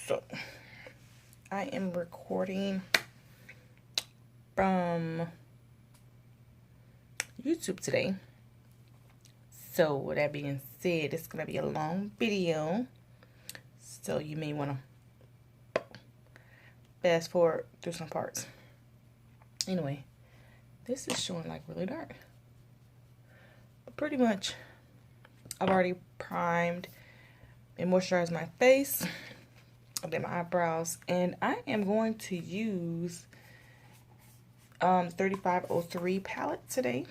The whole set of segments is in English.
So, I am recording from YouTube today. So, with that being said, it's going to be a long video. So, you may want to fast forward through some parts. Anyway, this is showing like really dark. But pretty much, I've already primed and moisturized my face. I did my eyebrows, and I am going to use 3503 palette today.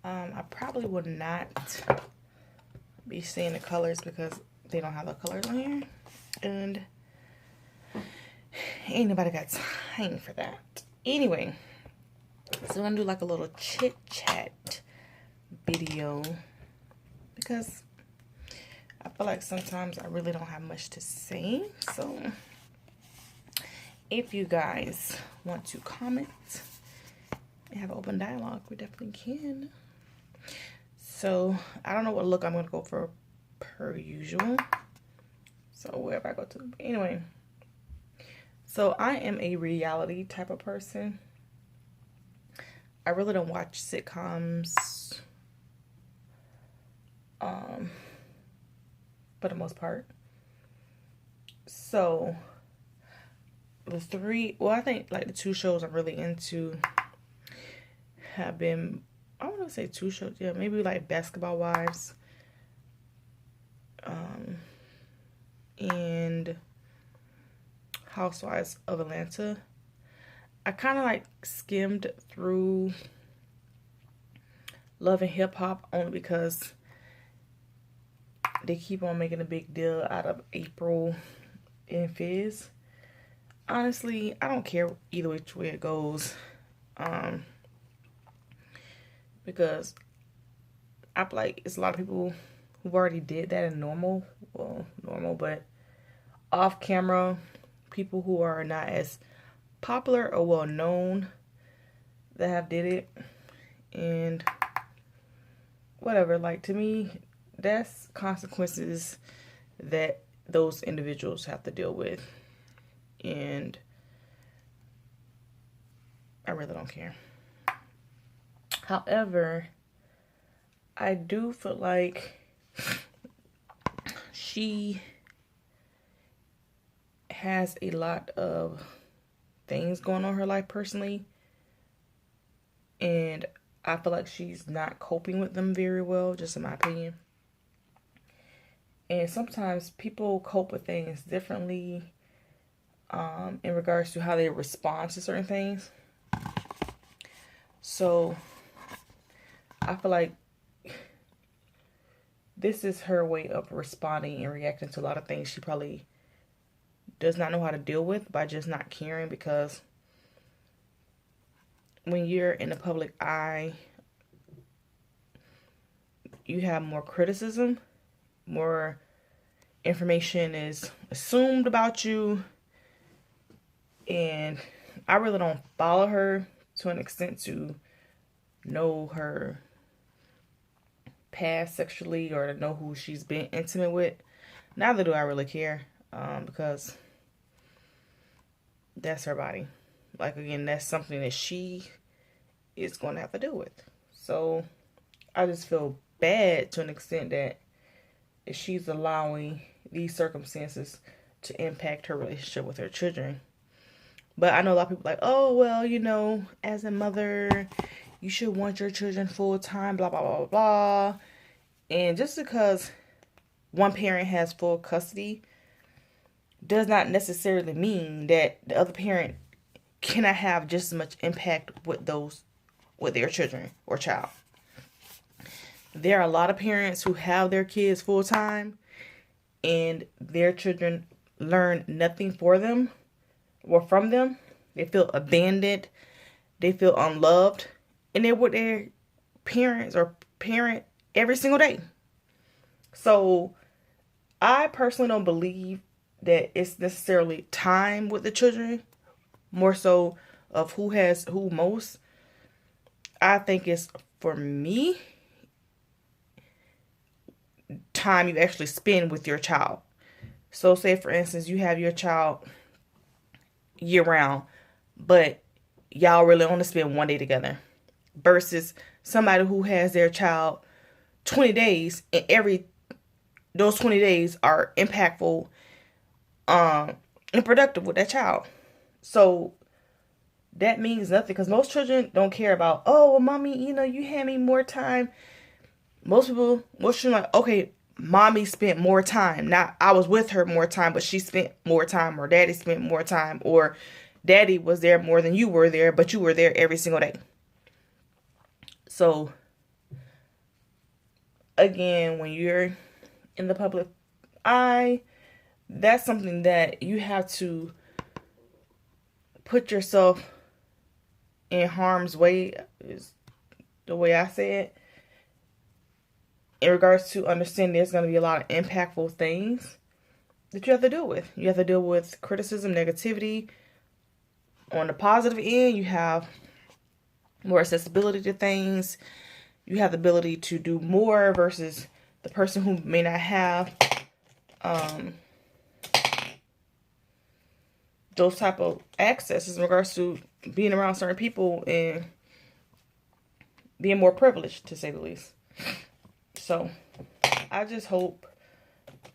I probably will not be seeing the colors because they don't have the colors on here, and ain't nobody got time for that. Anyway, so I'm gonna do like a little chit chat video because I feel like sometimes I really don't have much to say. So if you guys want to comment and have an open dialogue, we definitely can. So I don't know what look I'm going to go for per usual. So wherever I go to. Anyway, so I am a reality type of person. I really don't watch sitcoms for the most part. So I think like the two shows I'm really into have been, I want to say two shows, yeah, maybe like Basketball Wives and Housewives of Atlanta. I kind of like skimmed through Love and Hip Hop only because they keep on making a big deal out of Apryl and Fizz. Honestly, I don't care either which way it goes. Because I feel like it's a lot of people who already did that in normal, but off camera, people who are not as popular or well known that have did it. And whatever, like to me, that's consequences that those individuals have to deal with. And I really don't care. However, I do feel like she has a lot of things going on in her life personally. And I feel like she's not coping with them very well, just in my opinion. And sometimes people cope with things differently in regards to how they respond to certain things. So I feel like this is her way of responding and reacting to a lot of things she probably does not know how to deal with by just not caring, because when you're in the public eye, you have more criticism, more information is assumed about you, and I really don't follow her to an extent to know her past sexually or to know who she's been intimate with. Neither do I really care, because that's her body. Like, again, that's something that she is going to have to deal with. So I just feel bad to an extent that if she's allowing these circumstances to impact her relationship with her children. But I know a lot of people like, oh, well, you know, as a mother, you should want your children full time, blah, blah, blah, blah, blah. And just because one parent has full custody does not necessarily mean that the other parent cannot have just as much impact with their children or child. There are a lot of parents who have their kids full time and their children learn nothing for them or from them. They feel abandoned, they feel unloved, and they're with their parents or parent every single day. So I personally don't believe that it's necessarily time with the children, more so of who has who most. I think it's, for me, time you actually spend with your child. So say for instance, you have your child year round, but y'all really only spend one day together, versus somebody who has their child 20 days and those 20 days are impactful and productive with that child. So that means nothing, because most children don't care about, oh, well, mommy, you had me more time. Most children are like, okay, mommy spent more time. Not I was with her more time, but she spent more time, or daddy spent more time, or daddy was there more than you were there, but you were there every single day. So again, when you're in the public eye, that's something that you have to put yourself in harm's way, is the way I say it, in regards to understanding there's going to be a lot of impactful things that you have to deal with. You have to deal with criticism, negativity. On the positive end, you have more accessibility to things. You have the ability to do more versus the person who may not have those type of accesses in regards to being around certain people and being more privileged, to say the least. So I just hope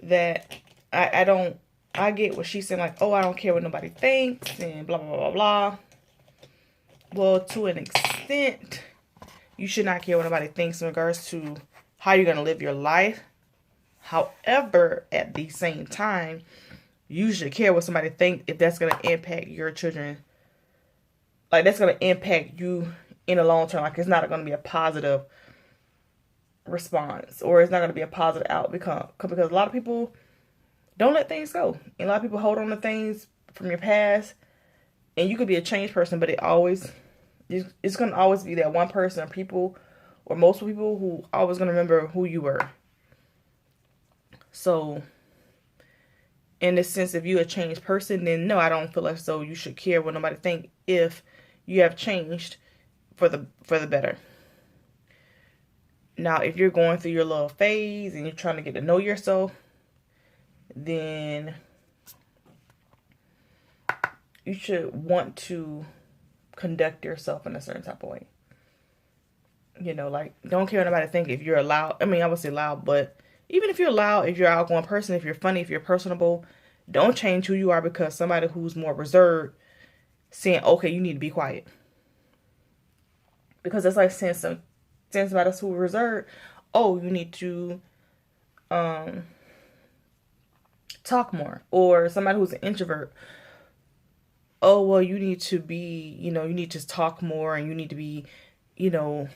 that I get what she's saying, like, oh, I don't care what nobody thinks and blah, blah, blah, blah. Well, to an extent, you should not care what nobody thinks in regards to how you're going to live your life. However, at the same time, you should care what somebody thinks if that's going to impact your children. Like, that's going to impact you in the long term. Like, it's not going to be a positive response, or it's not going to be a positive outcome, because a lot of people don't let things go. And a lot of people hold on to things from your past, and you could be a changed person, but it's going to always be that one person or people, or most people, who always going to remember who you were. So in the sense, if you're a changed person, then no, I don't feel like so you should care what nobody think if you have changed for the better. Now, if you're going through your little phase and you're trying to get to know yourself, then you should want to conduct yourself in a certain type of way. Like, don't care what nobody think if you're loud. I mean, I would say loud, but even if you're loud, if you're an outgoing person, if you're funny, if you're personable, don't change who you are because somebody who's more reserved saying, okay, you need to be quiet. Because that's like saying somebody who's reserved, oh, you need to talk more. Or somebody who's an introvert, oh, well, you need to be, you need to talk more, and you need to be, go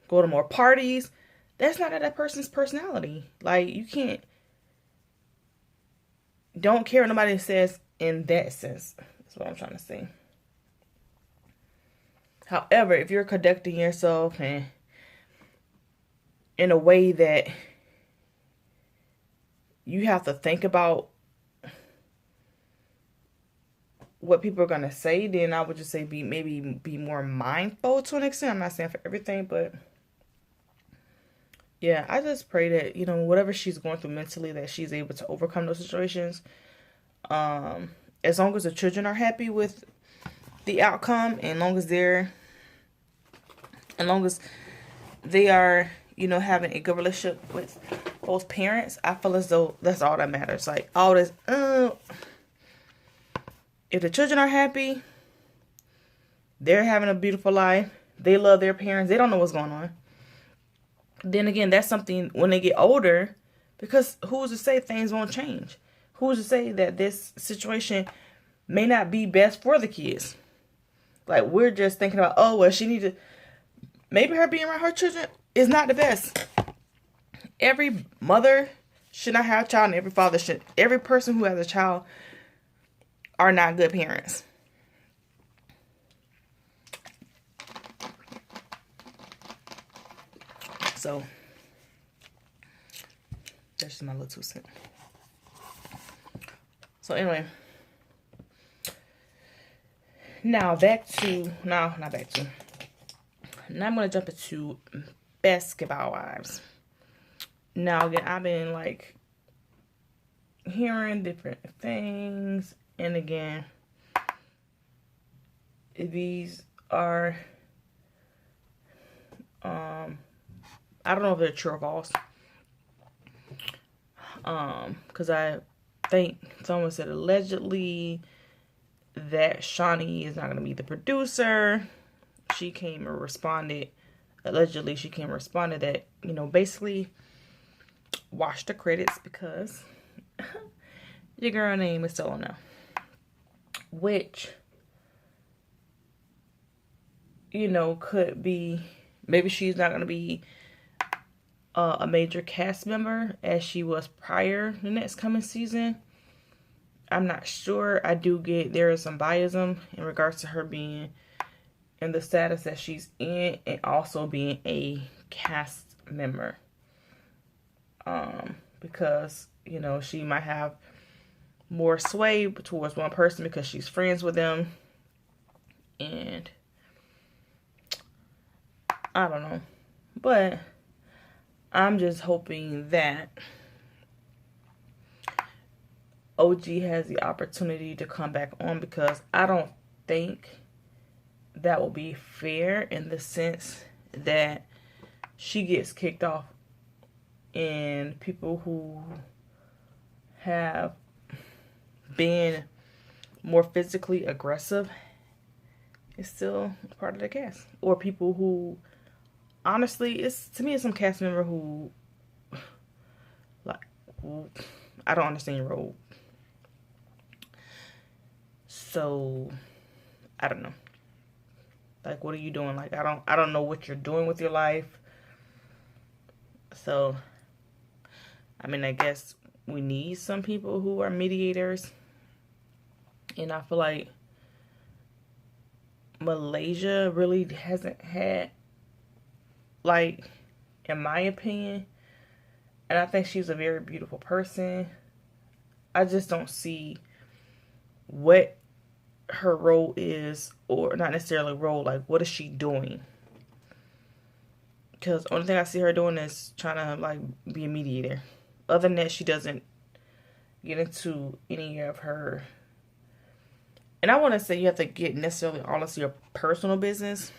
to more parties. That's not that person's personality. Like, you can't, don't care what nobody says in that sense. That's what I'm trying to say. However, if you're conducting yourself and in a way that you have to think about what people are going to say, then I would just say be more mindful to an extent. I'm not saying for everything, but yeah, I just pray that, whatever she's going through mentally, that she's able to overcome those situations. As long as the children are happy with the outcome, and as long as they are, having a good relationship with both parents, I feel as though that's all that matters. Like, all this, if the children are happy, they're having a beautiful life, they love their parents, they don't know what's going on. Then again, that's something when they get older, because who's to say things won't change? Who's to say that this situation may not be best for the kids? Like, we're just thinking about, oh, well, she needs to, maybe her being around her children is not the best. Every mother should not have a child, and every father should. Every person who has a child are not good parents. So that's just my little 2 cents. So anyway, now I'm gonna jump into basketball wives. Now again, I've been like hearing different things. And again, these are, I don't know if they're true or false. Because I think someone said allegedly that Shawnee is not going to be the producer. She came and responded, allegedly she came and responded that, you know, basically watch the credits because your girl name is still on there. Which, you know, could be, maybe she's not going to be a major cast member as she was prior the next coming season. I'm not sure. I do get there is some biasm in regards to her being in the status that she's in and also being a cast member. Because, you know, she might have more sway towards one person because she's friends with them. And I don't know. But I'm just hoping that OG has the opportunity to come back on, because I don't think that will be fair in the sense that she gets kicked off and people who have been more physically aggressive is still part of the cast. Or people who, honestly, to me it's some cast member who, like, I don't understand your role. So, I don't know. Like, what are you doing? Like, I don't know what you're doing with your life. So, I mean, I guess we need some people who are mediators. And I feel like Malaysia really hasn't had, like, in my opinion, and I think she's a very beautiful person, I just don't see what her role is, or not necessarily role, like what is she doing? Because the only thing I see her doing is trying to like be a mediator. Other than that, she doesn't get into any of her, and I want to say you have to get necessarily all into your personal business.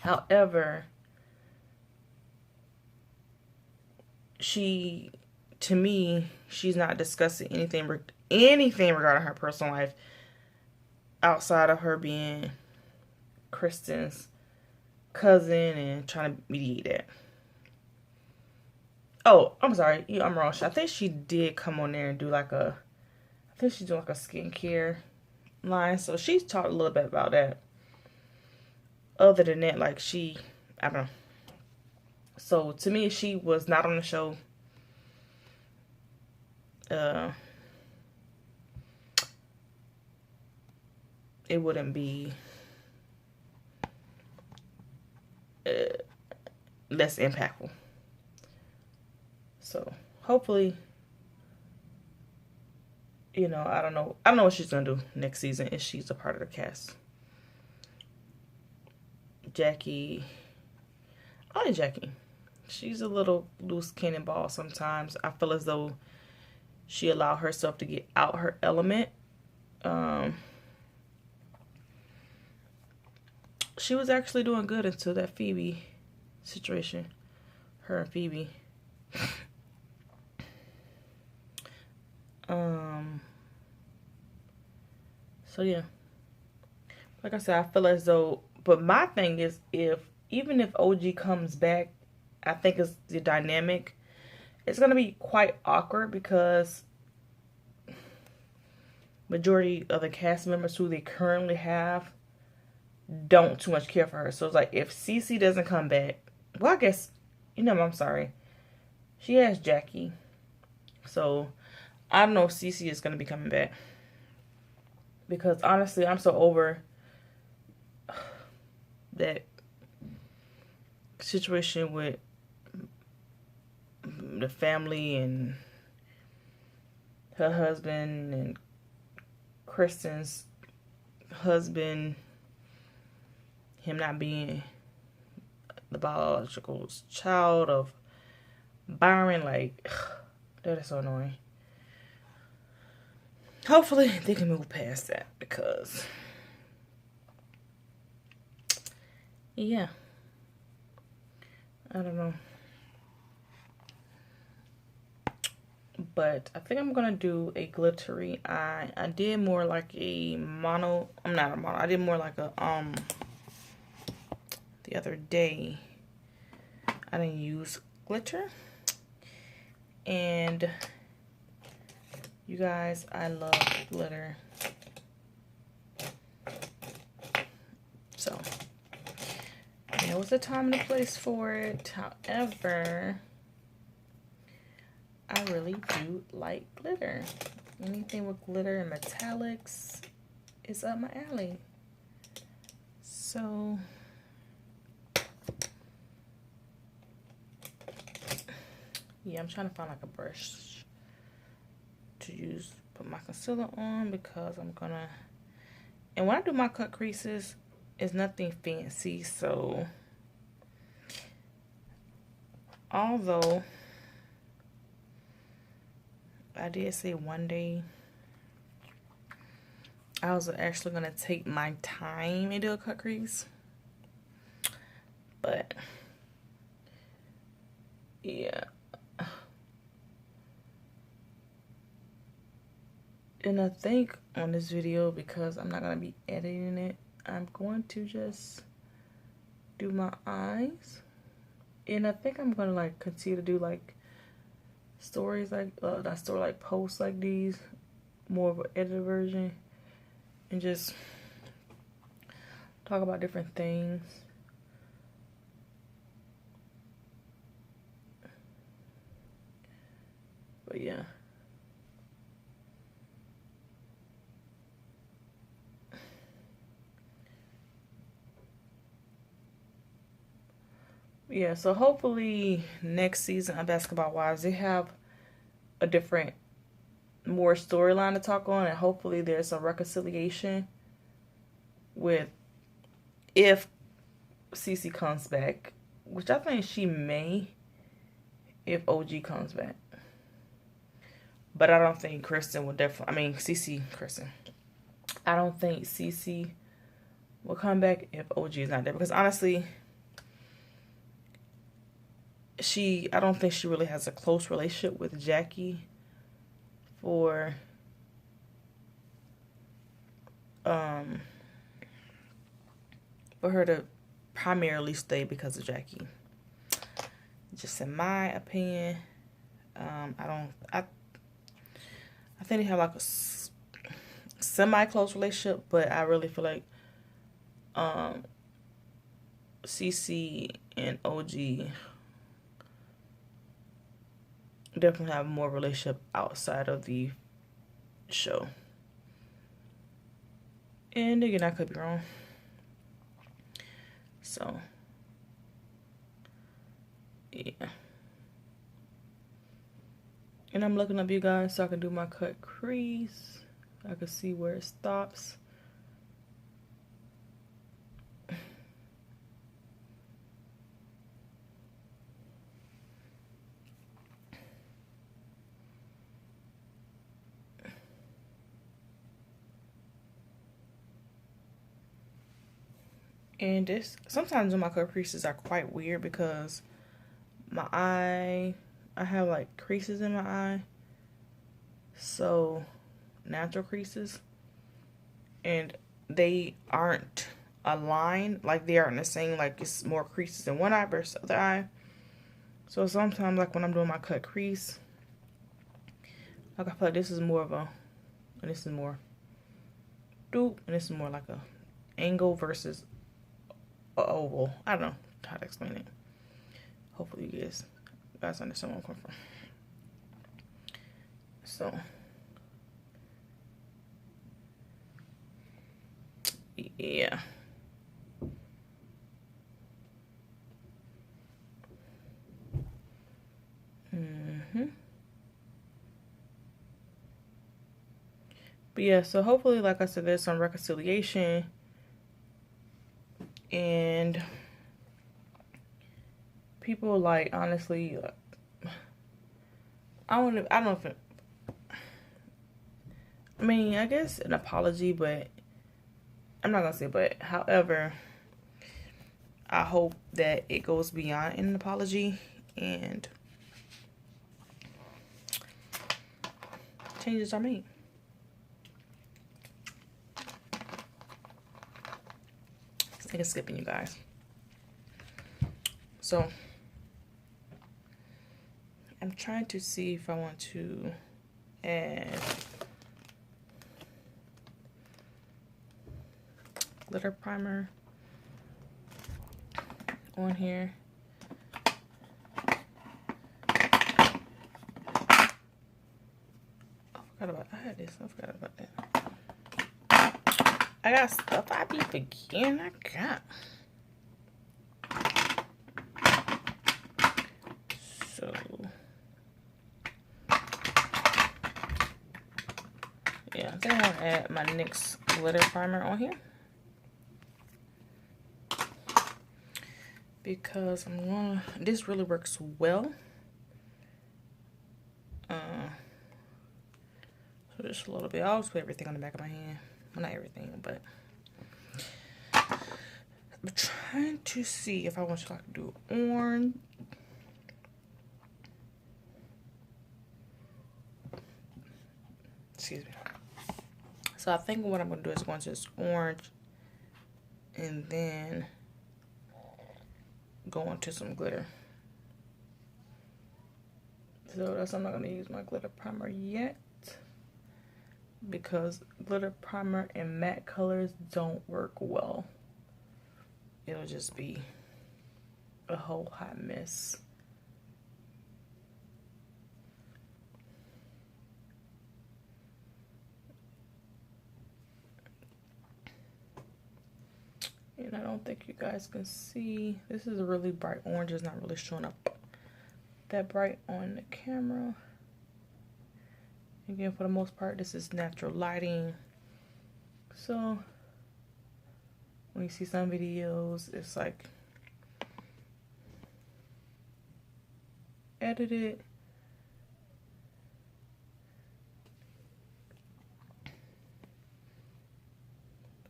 However, to me, she's not discussing anything regarding her personal life outside of her being Kristen's cousin and trying to mediate that. Oh, I'm sorry. I'm wrong. I think she did come on there and do like I think she's doing like a skincare line. So she's talked a little bit about that. Other than that, like I don't know. So to me, if she was not on the show, it wouldn't be less impactful. So hopefully, you know, I don't know what she's gonna do next season if she's a part of the cast. Jackie, I like Jackie. She's a little loose cannonball sometimes. I feel as though she allowed herself to get out her element. She was actually doing good until that Phoebe situation. Her and Phoebe. So yeah. Like I said, I feel as though, but my thing is, even if OG comes back, I think it's the dynamic. It's gonna be quite awkward because majority of the cast members who they currently have don't too much care for her. So it's like if Cece doesn't come back, well, I guess, you know, I'm sorry, she has Jackie. So I don't know if Cece is gonna be coming back, because honestly, I'm so over that situation with the family and her husband and Kristen's husband, him not being the biological child of Byron. Like, that is so annoying. hopefully they can move past that, because yeah, I don't know. But I think I'm gonna do a glittery eye. I did more like a mono. I'm not a mono. I did more like a the other day. I didn't use glitter, and you guys, I love glitter. So there was a time and a place for it. However, I really do like glitter. Anything with glitter and metallics is up my alley. So yeah, I'm trying to find like a brush to use, put my concealer on, because I'm gonna, and when I do my cut creases, it's nothing fancy. So although I did say one day I was actually gonna take my time and do a cut crease, but yeah. And I think on this video, because I'm not gonna be editing it, I'm going to just do my eyes. And I think I'm gonna like continue to do like stories like not story, like posts like these, more of an edited version, and just talk about different things. But yeah. Yeah, so hopefully next season of Basketball Wives, they have a different, more storyline to talk on, and hopefully there's some reconciliation with, if Cece comes back, which I think she may, if OG comes back. But I don't think Kristen will definitely, I mean, Kristen. I don't think Cece will come back if OG is not there, because honestly, I don't think she really has a close relationship with Jackie for her to primarily stay because of Jackie. Just in my opinion, I think they have like a semi-close relationship, but I really feel like CC and OG definitely have more relationship outside of the show. And again, I could be wrong. So yeah. And I'm looking up, you guys, so I can do my cut crease. I can see where it stops. And this, sometimes my cut creases are quite weird, because my eye, I have like creases in my eye, so natural creases, and they aren't aligned, like they aren't the same, like it's more creases in one eye versus the other eye. So sometimes, like when I'm doing my cut crease, like I feel like this is more of a, and this is more doop, and this is more like a angle versus a oval. I don't know how to explain it. Hopefully you guys understand where I'm coming from. So yeah. But yeah, so hopefully, like I said, there's some reconciliation, and people, like, honestly, I don't know if it, I mean, I guess an apology, but I'm not gonna say but. However, I hope that it goes beyond an apology and changes are made. Let's take a skipping, you guys. So I'm trying to see if I want to add glitter primer on here. I had this. I forgot about that. I got stuff I be forgetting I got. So yeah, I think I want to add my NYX glitter primer on here because this really works well. So just a little bit. I always put everything on the back of my hand. Well, not everything, but I'm trying to see if I want to like do orange. Excuse me. So I think what I'm going to do is go into this orange and then go into some glitter. So that's, I'm not going to use my glitter primer yet because glitter primer and matte colors don't work well. It'll just be a whole hot mess. And I don't think you guys can see. This is a really bright orange. It's not really showing up that bright on the camera. Again, for the most part, this is natural lighting. So when you see some videos, it's like edited.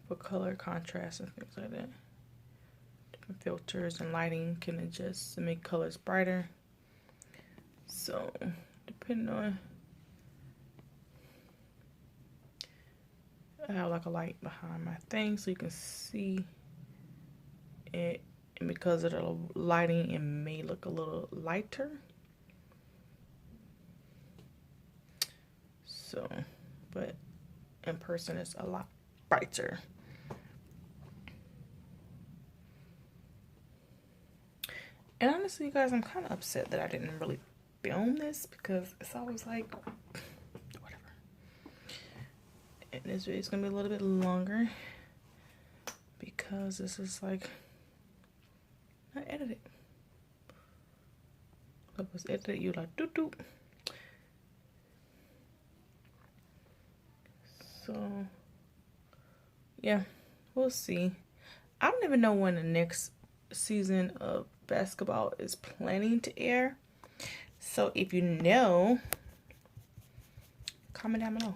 For color contrast and things like that. Different filters and lighting can adjust to make colors brighter. So depending on, I have like a light behind my thing so you can see it, and because of the lighting it may look a little lighter. So, but in person it's a lot brighter. And honestly, you guys, I'm kind of upset that I didn't really film this because it's always like, whatever. And this video is going to be a little bit longer because this is like, not edited. If it was edited, you like, doop doop. So, yeah, we'll see. I don't even know when the next season of basketball is planning to air. So if you know, comment down below.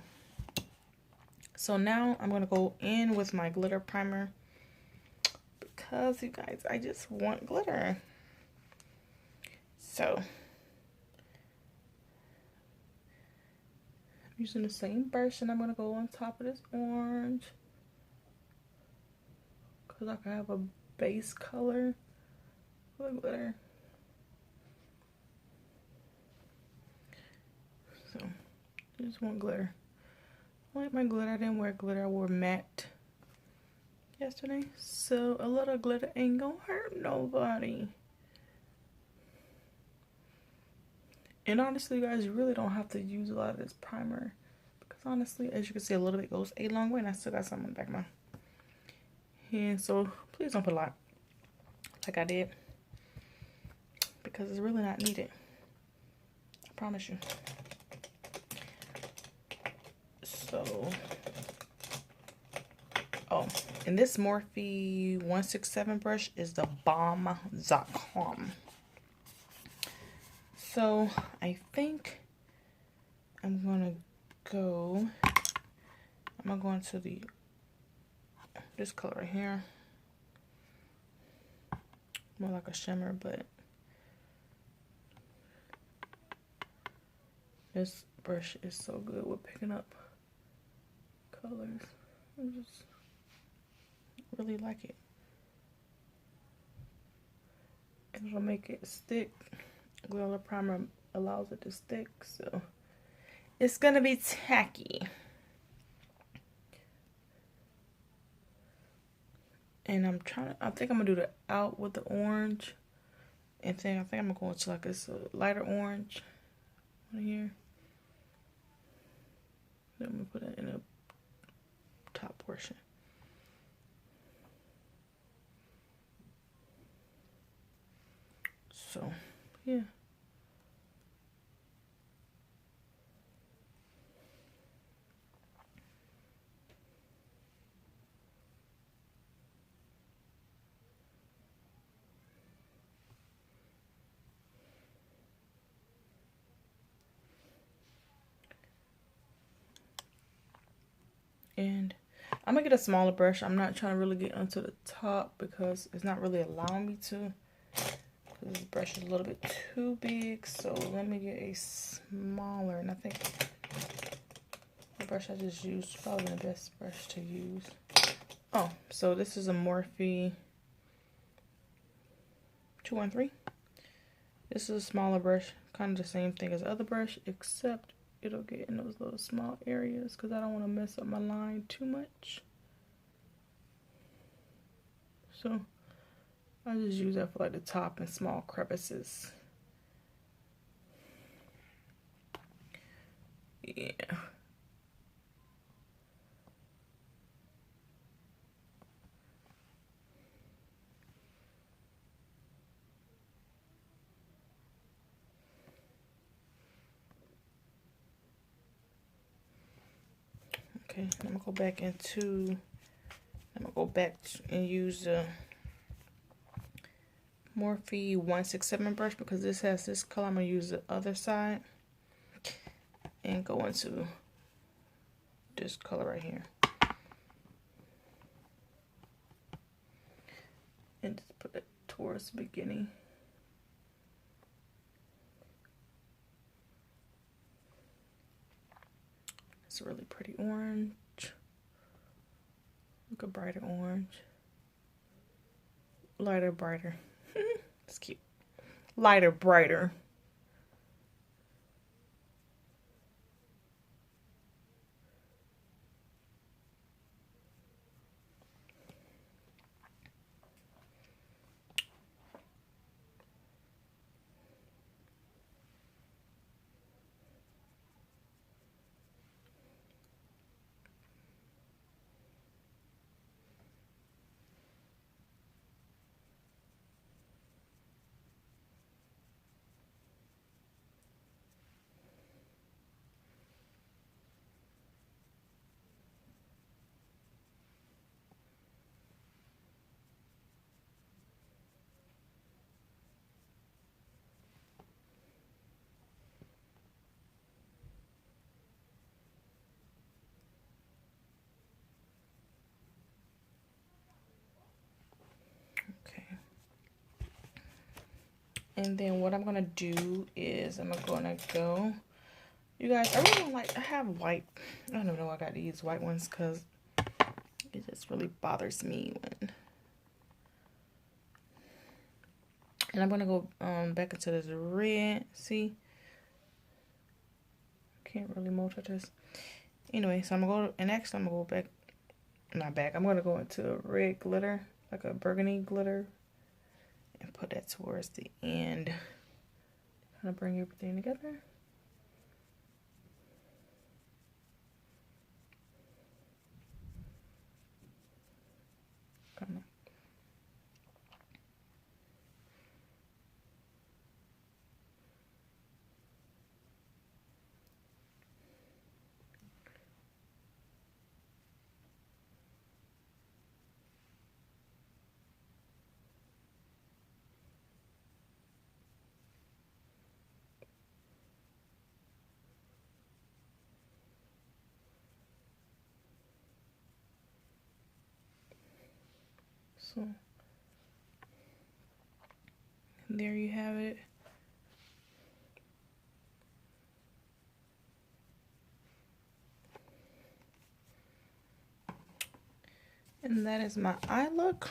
So now I'm going to go in with my glitter primer because you guys, I just want glitter. So I'm using the same brush and I'm going to go on top of this orange because I can have a base color for the glitter. So I just want glitter. I like my glitter. I didn't wear glitter. I wore matte yesterday. So a little glitter ain't gonna hurt nobody. And honestly, guys, you really don't have to use a lot of this primer. Because honestly, as you can see, a little bit goes a long way. And I still got some on the back of my hand. So please don't put a lot like I did. Because it's really not needed. I promise you. So, oh, and this Morphe 167 brush is the bomb.com. So I think I'm gonna go I'm gonna go into this color right here. More like a shimmer, but this brush is so good with picking up colors. I just really like it. And it'll make it stick. Glitter primer allows it to stick, so it's gonna be tacky. And I think I'm gonna do the out with the orange. And then I think I'm gonna go into like this lighter orange right here. Then I'm gonna put it in the top portion. So, yeah. And I'm gonna get a smaller brush. I'm not trying to really get onto the top because it's not really allowing me to. This brush is a little bit too big, so let me get a smaller. And I think the brush I just used is probably the best brush to use. Oh, so this is a Morphe 213. This is a smaller brush, kind of the same thing as the other brush, except it'll get in those little small areas because I don't want to mess up my line too much. So I just use that for like the top and small crevices. Yeah. Okay, I'm gonna go back and use the Morphe 167 brush because this has this color. I'm gonna use the other side and go into this color right here. And just put it towards the beginning. It's a really pretty orange. Look, a brighter orange. Lighter, brighter. It's cute. Lighter, brighter. And then what I'm gonna do is I'm gonna go. You guys, I really don't like. I have white. I don't know. I got to use white ones because it just really bothers me when. And I'm gonna go back into this red. See, can't really multitask. Anyway, so I'm gonna go. And actually, I'm gonna go back. Not back. I'm gonna go into a red glitter, like a burgundy glitter. And put that towards the end. Kind of bring everything together. Come on. So there you have it. And that is my eye look.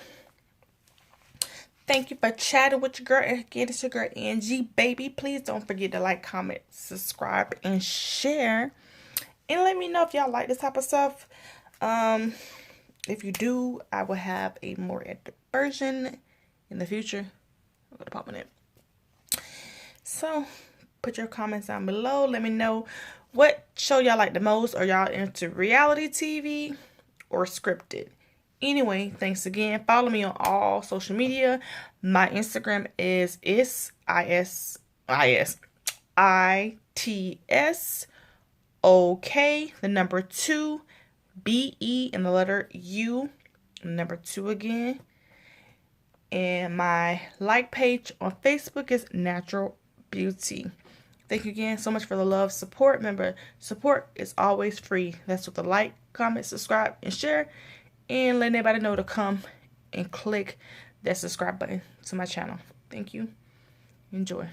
Thank you for chatting with your girl. Again, it's your girl Angie, baby. Please don't forget to like, comment, subscribe, and share. And let me know if y'all like this type of stuff. If you do, I will have a more edited version in the future. I'm gonna pop on it. So put your comments down below. Let me know what show y'all like the most. Are y'all into reality TV or scripted? Anyway, thanks again. Follow me on all social media. My Instagram is ITSOK, the number 2, BE, and the letter U, number 2 again. And my like page on Facebook is Natural Beauty. Thank you again so much for the love, support. Remember, support is always free. That's with the like, comment, subscribe, and share. And let everybody know to come and click that subscribe button to my channel. Thank you. Enjoy.